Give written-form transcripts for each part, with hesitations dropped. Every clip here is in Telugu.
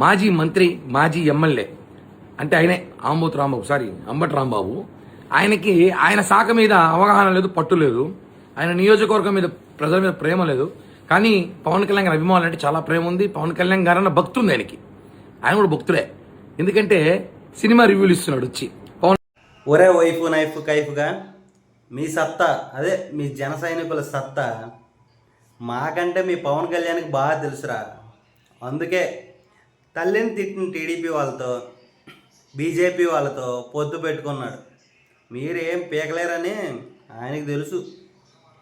మాజీ మంత్రి, మాజీ ఎమ్మెల్యే అంటే ఆయనే అంబటి రాంబాబు. ఆయనకి ఆయన శాఖ మీద అవగాహన లేదు, పట్టు లేదు. ఆయన నియోజకవర్గం మీద, ప్రజల మీద ప్రేమ లేదు. కానీ పవన్ కళ్యాణ్ గారి అభిమానులు అంటే చాలా ప్రేమ ఉంది. పవన్ కళ్యాణ్ గారన్న భక్తి ఉంది ఆయనకి. ఆయన కూడా భక్తుడే. ఎందుకంటే సినిమా రివ్యూలు ఇస్తున్నాడు వచ్చి. ఒరే వైఫ్ నైఫ్ కైఫ్గా మీ సత్తా, అదే మీ జన సైనికుల సత్తా మాకంటే మీ పవన్ కళ్యాణ్కి బాగా తెలుసురా. అందుకే తల్లిని తిట్టిన టీడీపీ వాళ్ళతో, బీజేపీ వాళ్ళతో పొత్తు పెట్టుకున్నాడు. మీరేం పీకలేరని ఆయనకి తెలుసు.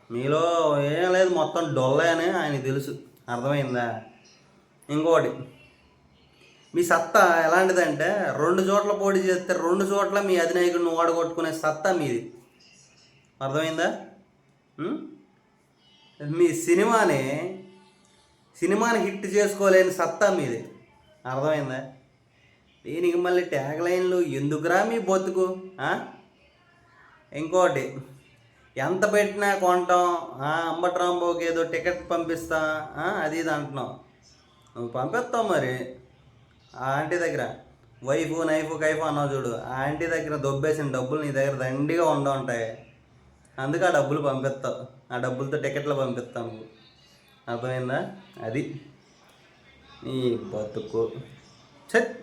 మీలో ఏం లేదు, మొత్తం డొల్లే అని ఆయనకి తెలుసు. అర్థమైందా? ఇంకోటి, మీ సత్తా ఎలాంటిదంటే 2 చోట్ల పోటీ చేస్తే 2 చోట్ల మీ అధినాయకుడిని ఓడగొట్టుకునే సత్తా మీది. అర్థమైందా? మీ సినిమాని హిట్ చేసుకోలేని సత్తా మీది. అర్థమైందా? దీనికి మళ్ళీ ట్యాగ్ లైన్లు ఎందుకురా మీ బతుకు? ఇంకోటి, ఎంత పెట్టినా కొంటాం, అంబటి రాంబాబుకి ఏదో టికెట్ పంపిస్తా, అది ఇది అంటున్నావు. నువ్వు పంపిస్తావు మరి. ఆ ఆంటీ దగ్గర వైఫ్ నైఫ్ కైఫ్ అన్నావు చూడు, ఆ ఆంటీ దగ్గర దొబ్బేసిన డబ్బులు నీ దగ్గర దండిగా ఉంటాయి. అందుకే ఆ డబ్బులు పంపిస్తావు. ఆ డబ్బులతో టికెట్లు పంపిస్తావు. అర్థమైందా? అది నీ బతుకు. చెట్.